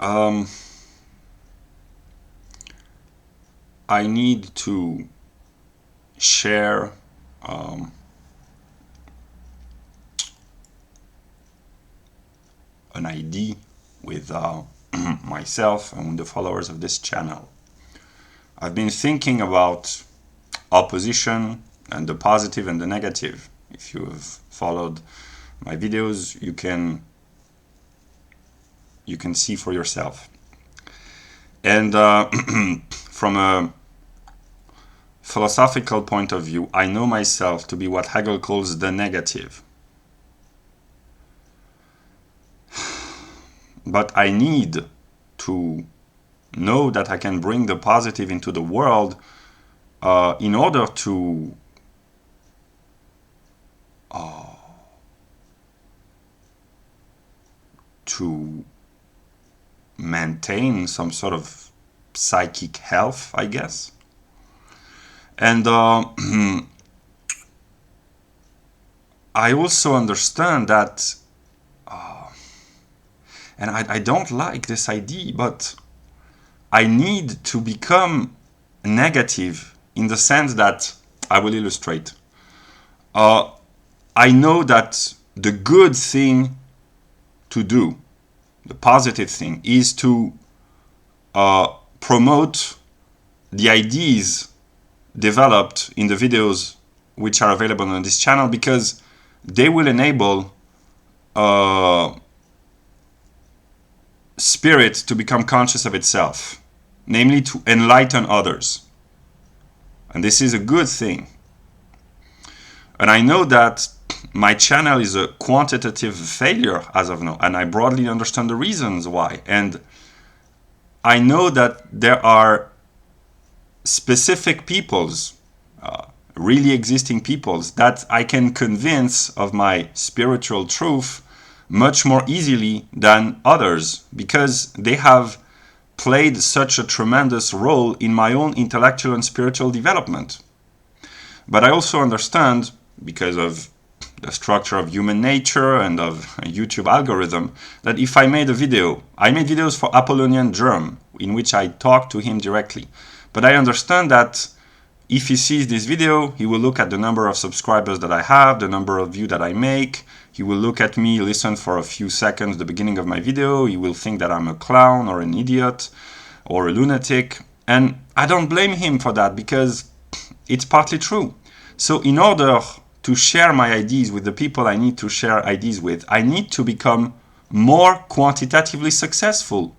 Um, I need to share an idea with myself and the followers of this channel. I've been thinking about opposition and the positive and the negative. If you have followed my videos, you can see for yourself. And from a philosophical point of view, I know myself to be what Hegel calls the negative. But I need to know that I can bring the positive into the world in order to maintain some sort of psychic health, I guess. And I also understand that, and I don't like this idea, but I need to become negative in the sense that, I will illustrate. I know that the good thing to do, the positive thing, is to promote the ideas developed in the videos which are available on this channel, because they will enable spirit to become conscious of itself, namely to enlighten others. And this is a good thing. And I know that my channel is a quantitative failure as of now, and I broadly understand the reasons why. And I know that there are specific peoples, really existing peoples, that I can convince of my spiritual truth much more easily than others, because they have played such a tremendous role in my own intellectual and spiritual development. But I also understand, because of the structure of human nature and of YouTube algorithm, that if I made a video, I made videos for Apollonian Germ, in which I talk to him directly. But I understand that if he sees this video, he will look at the number of subscribers that I have, the number of views that I make. He will look at me, listen for a few seconds, the beginning of my video. He will think that I'm a clown or an idiot or a lunatic. And I don't blame him for that, because it's partly true. So in order to share my ideas with the people I need to share ideas with, I need to become more quantitatively successful.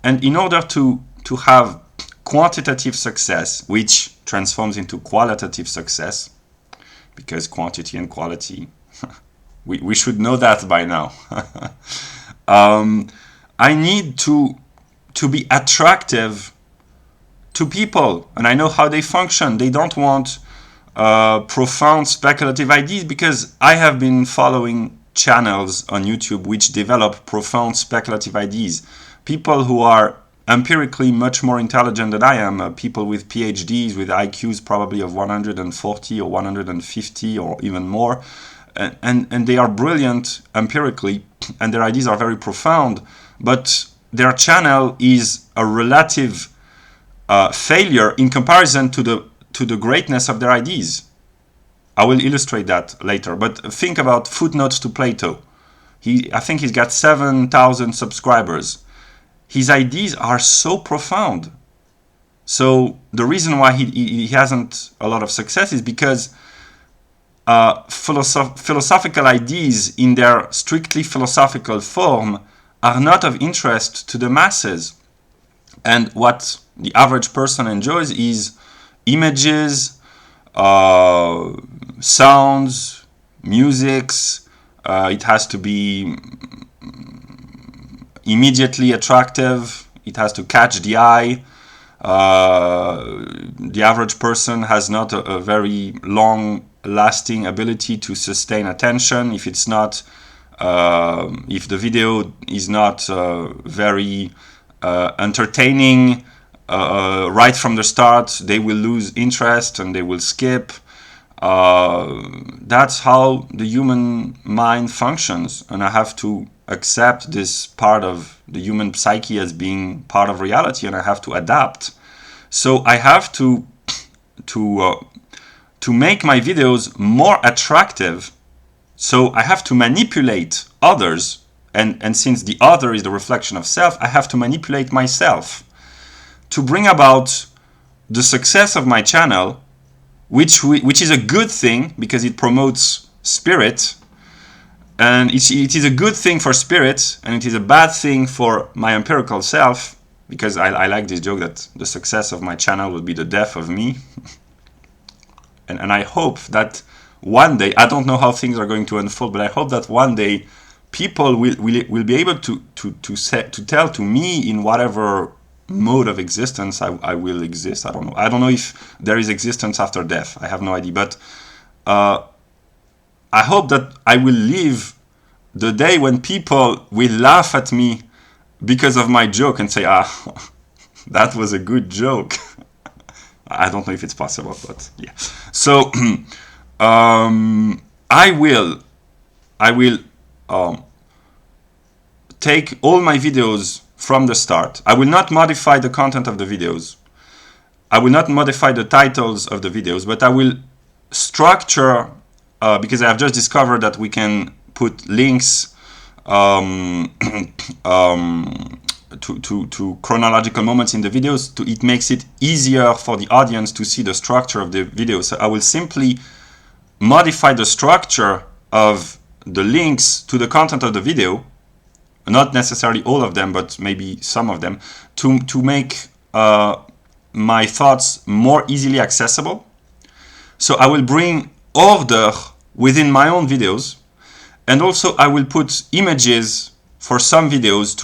And in order to have quantitative success, which transforms into qualitative success, because quantity and quality, we should know that by now. I need to be attractive to people, and I know how they function. They don't want profound speculative ideas, because I have been following channels on YouTube which develop profound speculative ideas. People who are empirically much more intelligent than I am, people with PhDs, with IQs probably of 140 or 150 or even more, and they are brilliant empirically, and their ideas are very profound, but their channel is a relative failure in comparison to the greatness of their ideas. I will illustrate that later, but think about Footnotes to Plato. I think he's got 7,000 subscribers. His ideas are so profound. So the reason why he hasn't a lot of success is because philosophical ideas in their strictly philosophical form are not of interest to the masses. And what the average person enjoys is images, sounds, musics. It has to be immediately attractive. It has to catch the eye. The average person has not a very long-lasting ability to sustain attention. If it's not, if the video is not very entertaining right from the start, they will lose interest and they will skip. That's how the human mind functions, and I have to accept this part of the human psyche as being part of reality, and I have to adapt. So I have to make my videos more attractive. So I have to manipulate others, and since the other is the reflection of self, I have to manipulate myself to bring about the success of my channel, which is a good thing because it promotes spirit, and it is a good thing for spirit, and it is a bad thing for my empirical self, because I like this joke that the success of my channel will be the death of me. and I hope that one day, I don't know how things are going to unfold, but I hope that one day people will be able to tell to me in whatever mode of existence I will exist. I don't know if there is existence after death. I have no idea, but I hope that I will live the day when people will laugh at me because of my joke and say, that was a good joke. I don't know if it's possible, but yeah. So I will take all my videos from the start. I will not modify the content of the videos. I will not modify the titles of the videos, but I will structure, because I have just discovered that we can put links to chronological moments in the videos. It makes it easier for the audience to see the structure of the video. So I will simply modify the structure of the links to the content of the video, not necessarily all of them, but maybe some of them, to make my thoughts more easily accessible. So I will bring order within my own videos, and also I will put images for some videos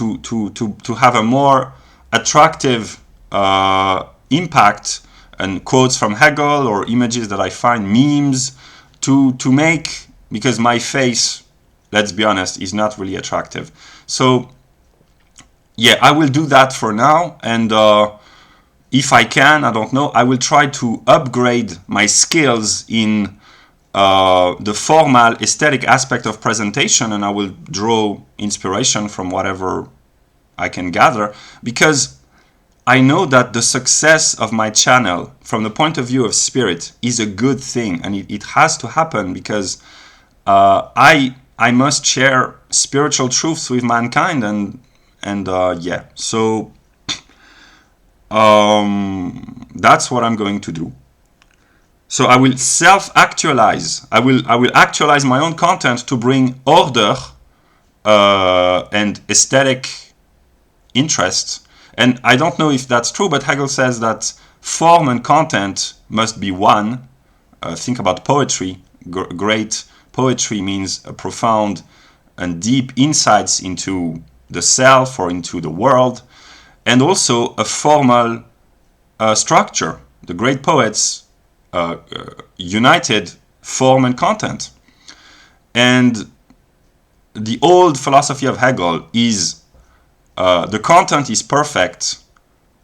to have a more attractive impact, and quotes from Hegel or images that I find, memes, to make, because my face, let's be honest, is not really attractive. So yeah, I will do that for now, and if I can, I don't know, I will try to upgrade my skills in the formal aesthetic aspect of presentation, and I will draw inspiration from whatever I can gather, because I know that the success of my channel from the point of view of spirit is a good thing, and it has to happen, because I must share spiritual truths with mankind, and yeah, so that's what I'm going to do. So I will self-actualize. I will actualize my own content to bring order and aesthetic interest. And I don't know if that's true, but Hegel says that form and content must be one. Think about poetry. Great poetry means a profound and deep insights into the self or into the world, and also a formal structure. The great poets united form and content. And the old philosophy of Hegel is the content is perfect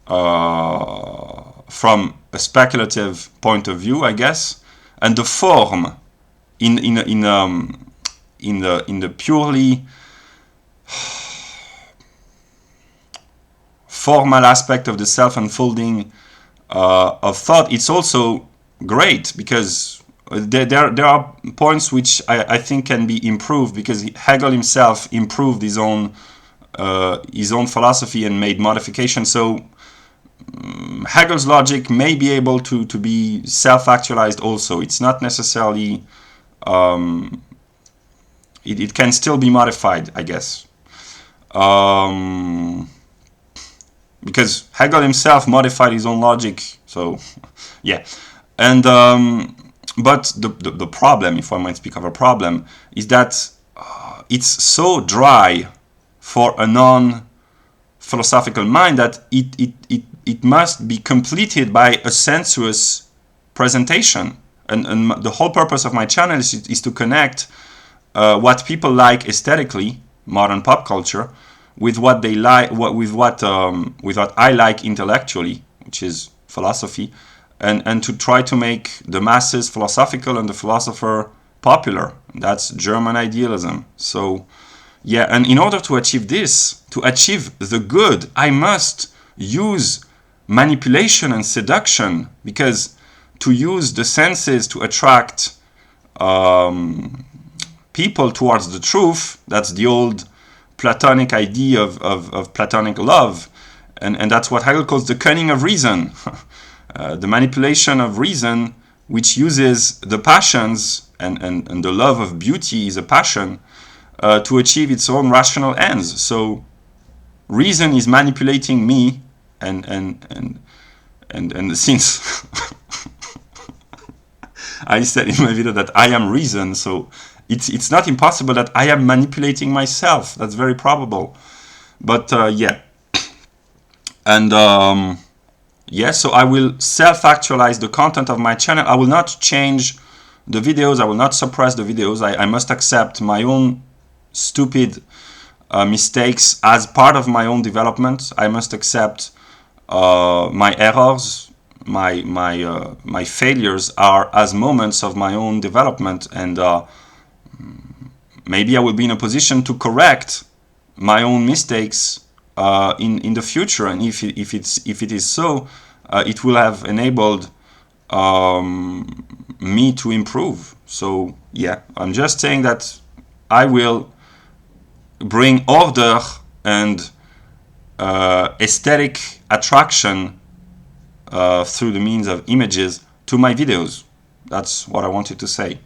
from a speculative point of view, I guess, and the form in the purely formal aspect of the self-unfolding of thought, it's also great, because there are points which I think can be improved, because Hegel himself improved his own philosophy and made modifications. So Hegel's logic may be able to be self-actualized also. It's not necessarily it can still be modified, I guess, because Hegel himself modified his own logic. So yeah. And but the problem, if one might speak of a problem, is that it's so dry for a non-philosophical mind that it must be completed by a sensuous presentation. And the whole purpose of my channel is to connect what people like aesthetically, modern pop culture, with what they like, with what I like intellectually, which is philosophy. And to try to make the masses philosophical and the philosopher popular. That's German idealism. So Yeah, and in order to achieve this, to achieve the good, I must use manipulation and seduction, because to use the senses to attract people towards the truth, that's the old Platonic idea of Platonic love, and that's what Hegel calls the cunning of reason, the manipulation of reason, which uses the passions, and the love of beauty is a passion, to achieve its own rational ends. So reason is manipulating me, and since I said in my video that I am reason, so it's not impossible that I am manipulating myself. That's very probable. But yeah. And yeah, so I will self-actualize the content of my channel. I will not change the videos. I will not suppress the videos. I must accept my own stupid mistakes as part of my own development. I must accept my errors, my failures are as moments of my own development, and maybe I will be in a position to correct my own mistakes in the future. And if it is so, it will have enabled me to improve. So yeah, I'm just saying that I will bring order and aesthetic attraction through the means of images to my videos. That's what I wanted to say.